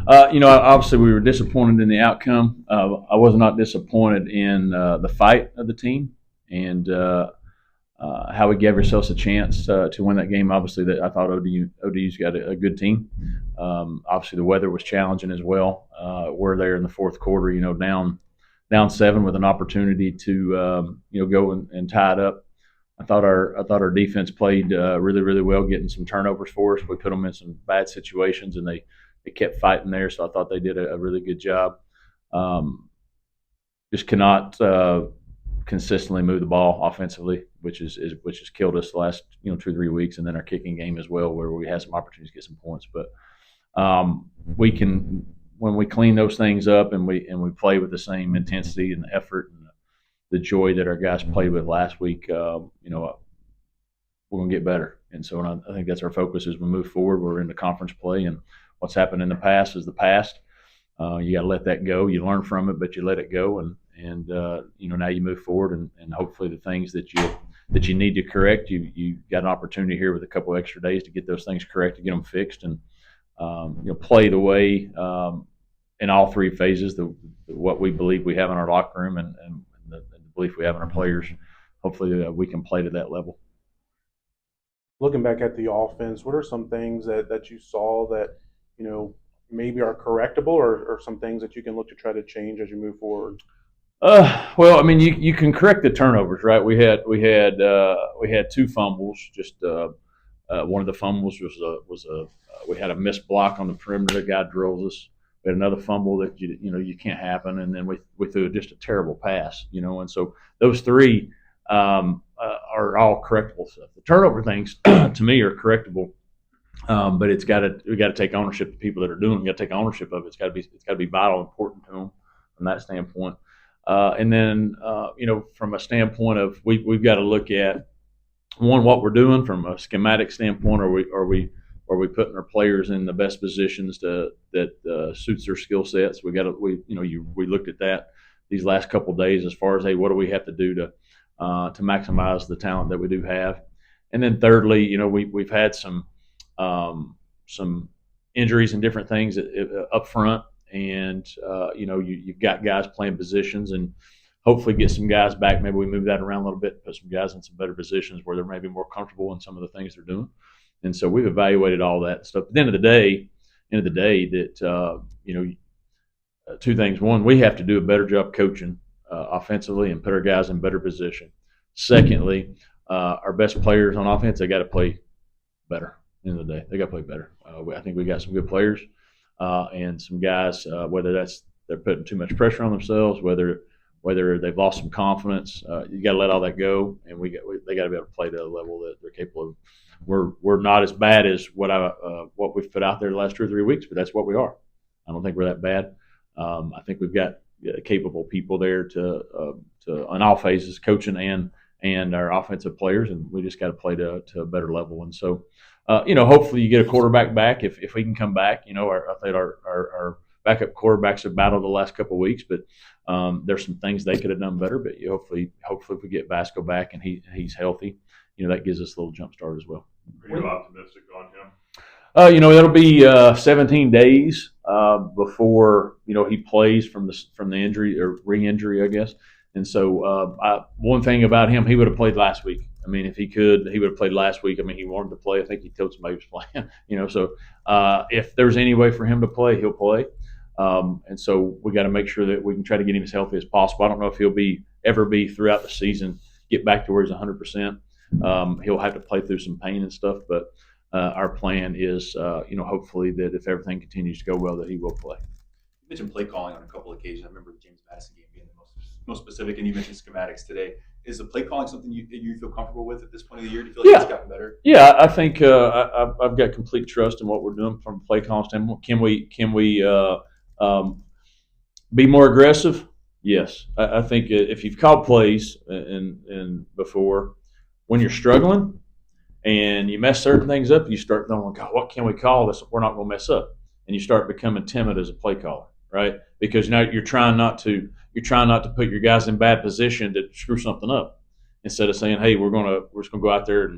Obviously we were disappointed in the outcome. I was not disappointed in the fight of the team and how we gave ourselves a chance to win that game. Obviously, that I thought ODU's got a good team. Obviously, the weather was challenging as well. We're there in the fourth quarter, down 7 with an opportunity to go and tie it up. I thought our defense played really really well, getting some turnovers for us. We put them in some bad situations, and they kept fighting there. So I thought they did a really good job. Um, just cannot consistently move the ball offensively, which has killed us the last 2 or 3 weeks, and then our kicking game as well, where we had some opportunities to get some points. But we can, when we clean those things up and we play with the same intensity and the effort and the joy that our guys played with last week, we're going to get better. And so I think that's our focus as we move forward. We're in the conference play, and what's happened in the past is the past. You got to let that go. You learn from it, but you let it go, and now you move forward, and hopefully the things that you need to correct, you got an opportunity here with a couple extra days to get those things corrected, get them fixed, and play the way in all 3 phases what we believe we have in our locker room and the belief we have in our players. Hopefully we can play to that level. Looking back at the offense, what are some things that you saw that maybe are correctable, or some things that you can look to try to change as you move forward? Well, I mean, you can correct the turnovers, right? We had 2 fumbles. Just one of the fumbles was we had a missed block on the perimeter. The guy drills us. We had another fumble that you can't happen, and then we threw just a terrible pass, and so those 3 are all correctable stuff. The turnover things to me are correctable. But we got to take ownership. The people that are doing it got to take ownership of it. It's got to be vital, important to them from that standpoint. And then from a standpoint of we've got to look at what we're doing from a schematic standpoint. Are we putting our players in the best positions that suits their skill sets? We looked at that these last couple of days as far as, hey, what do we have to do to maximize the talent that we do have? And then thirdly, we've had some injuries and different things up front, and you've got guys playing positions, and hopefully get some guys back. Maybe we move that around a little bit, put some guys in some better positions where they're maybe more comfortable in some of the things they're doing. And so we've evaluated all that stuff. At the end of the day, that 2 things. One, we have to do a better job coaching offensively and put our guys in better position. Secondly, our best players on offense, they got to play better. End of the day, they got to play better. I think we got some good players, and some guys, whether that's they're putting too much pressure on themselves, whether they've lost some confidence. You got to let all that go, and they got to be able to play to a level that they're capable of. We're not as bad as what we've put out there the last 2 or 3 weeks, but that's what we are. I don't think we're that bad. I think we've got capable people there to on all phases, coaching and our offensive players, and we just got to play to a better level. And so, hopefully you get a quarterback back if we can come back. I think our backup quarterbacks have battled the last couple of weeks, but there's some things they could have done better. But hopefully if we get Vasco back and he's healthy, that gives us a little jump start as well. Are you optimistic on him? It'll be 17 days before he plays from the injury or re-injury, I guess. And so one thing about him, he would have played last week. I mean, if he could, he would have played last week. I mean, he wanted to play. I think he told somebody he was playing. So if there's any way for him to play, he'll play. And so we got to make sure that we can try to get him as healthy as possible. I don't know if he'll ever be throughout the season, get back to where he's 100%. He'll have to play through some pain and stuff, but our plan is, hopefully that if everything continues to go well, that he will play. You mentioned play calling on a couple of occasions. I remember the James Madison game being the most specific, and you mentioned schematics today. Is the play calling something you feel comfortable with at this point of the year? Do you feel like it's gotten better? Yeah, I think I've got complete trust in what we're doing from a play calling standpoint. Can we be more aggressive? Yes, I think if you've called plays and before, when you're struggling and you mess certain things up, you start thinking, God, what can we call this? We're not going to mess up, and you start becoming timid as a play caller, right? Because now you're trying not to put your guys in bad position to screw something up, instead of saying, hey, we're just gonna go out there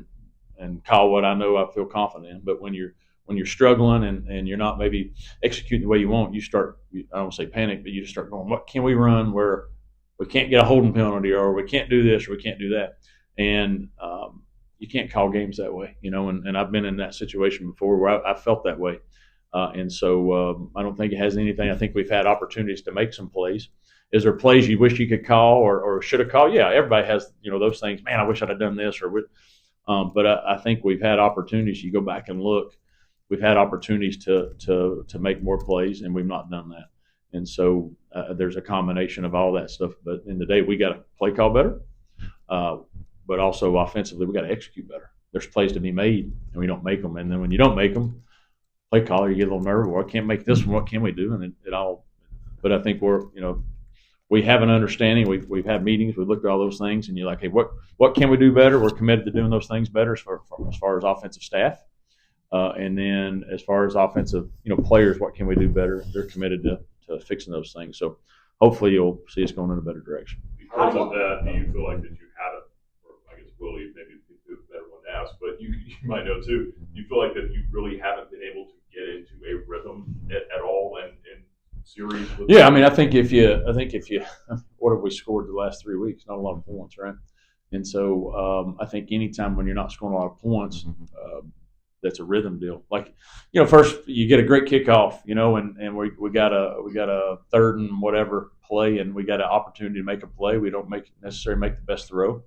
and call what I know I feel confident in. But when you're when you're struggling and you're not maybe executing the way you want, you start, I don't say panic, but you just start going, what can we run where we can't get a holding penalty, or we can't do this, or we can't do that. And you can't call games that way, and I've been in that situation before where I felt that way. And so I don't think it has anything. I think we've had opportunities to make some plays. Is there plays you wish you could call or should have called? Yeah, everybody has, those things. Man, I wish I'd have done this but I think we've had opportunities. You go back and look, we've had opportunities to make more plays, and we've not done that. And so there's a combination of all that stuff. But in the day, we got to play call better, but also offensively, we got to execute better. There's plays to be made, and we don't make them. And then when you don't make them, play caller, you get a little nervous. Well, I can't make this one. What can we do? And it all. But I think we have an understanding. We've had meetings. We've looked at all those things, and you're like, hey, what can we do better? We're committed to doing those things better as far as offensive staff, and then as far as offensive players, what can we do better? They're committed to fixing those things. So hopefully you'll see us going in a better direction. Because of that, do you feel like that you had it? Or I guess Willie maybe the better one to ask, but you might know too. Do you feel like that you really haven't been able to get into a rhythm at all in series? Yeah, I mean, I think if you, what have we scored the last 3 weeks? Not a lot of points, right? And so I think anytime when you're not scoring a lot of points, that's a rhythm deal. Like, first you get a great kickoff, and we got a third and whatever play, and we got an opportunity to make a play. We don't necessarily make the best throw.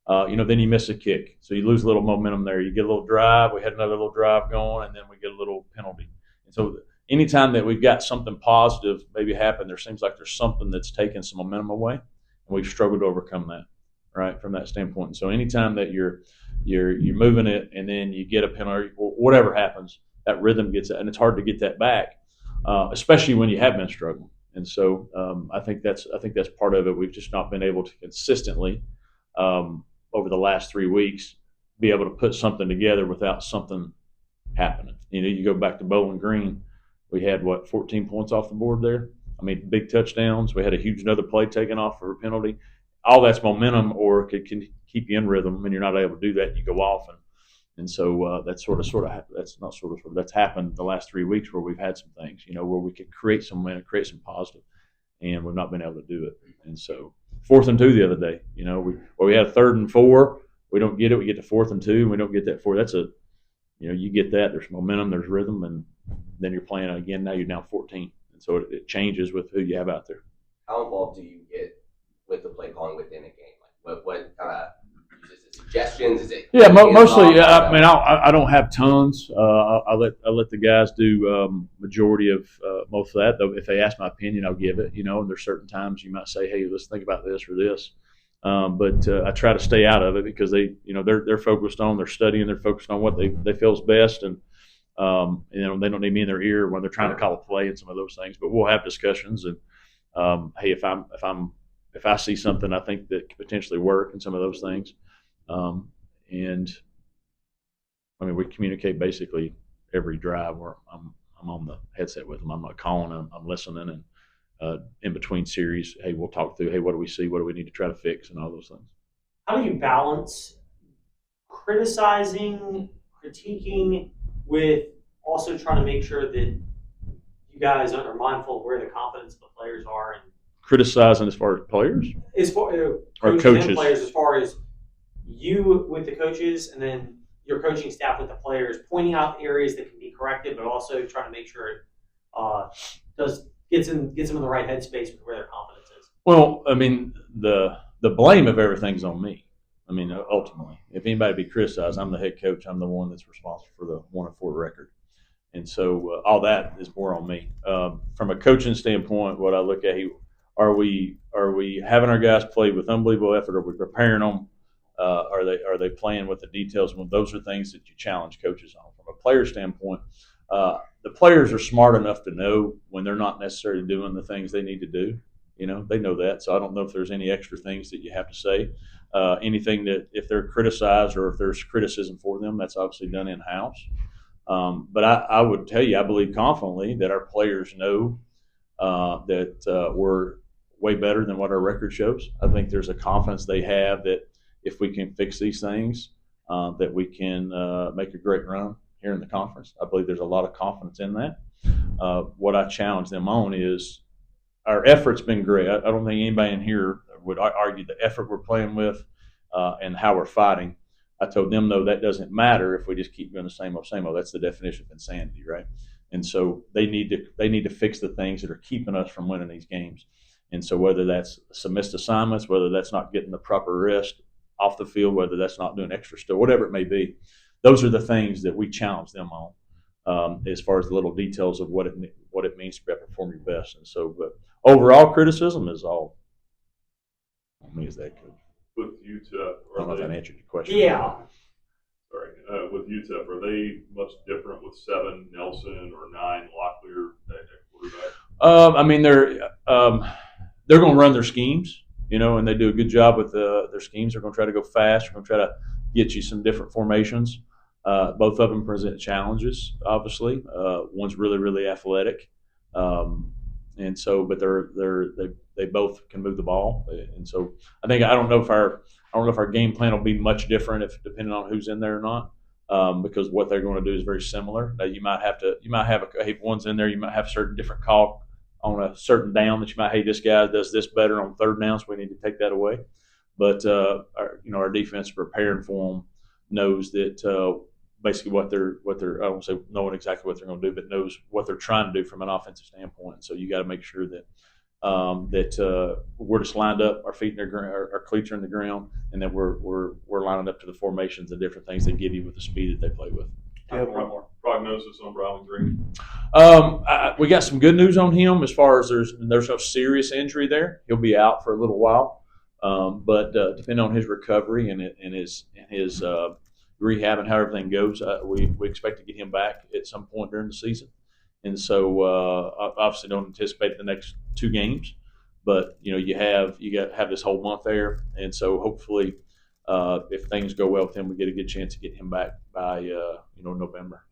Then you miss a kick, so you lose a little momentum there. You get a little drive. We had another little drive going, and then we get a little penalty. And so anytime that we've got something positive maybe happen, there seems like there's something that's taken some momentum away, and we've struggled to overcome that, right, from that standpoint. And so anytime that you're moving it and then you get a penalty or whatever happens, that rhythm gets it, and it's hard to get that back, especially when you have been struggling. And so I think that's part of it. We've just not been able to consistently over the last 3 weeks be able to put something together without something happening. You go back to Bowling Green, we had 14 points off the board there. I mean, big touchdowns. We had a huge another play taken off for a penalty. All that's momentum, or it can keep you in rhythm, and you're not able to do that. You go off, and so that's that's happened the last 3 weeks where we've had some things, where we could create some momentum, create some positive, and we've not been able to do it. And so 4th and 2 the other day, we had a 3rd and 4, we don't get it. We get to 4th and 2, and we don't get that 4. That's you get that. There's momentum, there's rhythm, and then you're playing again. Now you're down 14, and so it changes with who you have out there. How involved do you get with the play calling within a game? Like what kind of is it suggestions? Is it mostly? I mean, I don't have tons. I let the guys do majority of most of that. Though if they ask my opinion, I'll give it. And there's certain times you might say, hey, let's think about this or this. But I try to stay out of it because they're focused on, they're studying, they're focused on what they feel is best, and they don't need me in their ear when they're trying to call a play and some of those things. But we'll have discussions, and hey, if I see something I think that could potentially work and some of those things, and I mean we communicate basically every drive where I'm on the headset with them. I'm not calling them, I'm listening, and in between series, hey, we'll talk through, hey, what do we see, what do we need to try to fix, and all those things. How do you balance criticizing, critiquing, with also trying to make sure that you guys are mindful of where the confidence of the players are, and criticizing as far as players, as far or coaches, and players, as far as you with the coaches, and then your coaching staff with the players, pointing out areas that can be corrected, but also trying to make sure it gets them in the right headspace with where their confidence is. Well, I mean, the blame of everything's on me. I mean, ultimately, if anybody be criticized, I'm the head coach. I'm the one that's responsible for the 1-4 record, and so all that is more on me. From a coaching standpoint, what I look at, are we having our guys play with unbelievable effort? Are we preparing them? Are they playing with the details? Well, those are things that you challenge coaches on. From a player standpoint, the players are smart enough to know when they're not necessarily doing the things they need to do. They know that. So I don't know if there's any extra things that you have to say. Anything that if they're criticized or if there's criticism for them, that's obviously done in-house. But I would tell you, I believe confidently that our players know that we're way better than what our record shows. I think there's a confidence they have that if we can fix these things, that we can make a great run here in the conference. I believe there's a lot of confidence in that. What I challenge them on is our effort's been great. I don't think anybody in here would argue the effort we're playing with and how we're fighting. I told them, though, that doesn't matter if we just keep doing the same old, same old. That's the definition of insanity, right? And so they need to fix the things that are keeping us from winning these games. And so whether that's some missed assignments, whether that's not getting the proper rest off the field, whether that's not doing extra stuff, whatever it may be, those are the things that we challenge them on as far as the little details of what it means to perform your best. And so, but overall criticism is all on me as that coach. With UTEP, I don't know if that answered your question. Yeah. Sorry. With UTEP, are they much different with 7 Nelson or 9 Locklear at quarterback? I mean, they're going to run their schemes, and they do a good job with their schemes. They're going to try to go fast. They're going to try to get you some different formations. Both of them present challenges, obviously. One's really, really athletic, and so, but they both can move the ball. And so, I don't know if our game plan will be much different depending on who's in there or not, because what they're going to do is very similar. Now, you might have if one's in there, you might have a certain different call on a certain down that you might, hey, this guy does this better on third down, so we need to take that away. But our defense preparing for them knows that basically what they're I don't say knowing exactly what they're going to do, but knows what they're trying to do from an offensive standpoint. So you got to make sure that we're just lined up, our feet in the ground, our cleats are in the ground, and that we're lining up to the formations and different things they give you with the speed that they play with. Do you have one more? Prognosis on Brylan Green? We got some good news on him as far as there's no serious injury there. He'll be out for a little while, but depending on his recovery and his rehab and how everything goes, we expect to get him back at some point during the season. And so obviously don't anticipate the next 2 games, but you have this whole month there, and so hopefully if things go well with him, we get a good chance to get him back by November.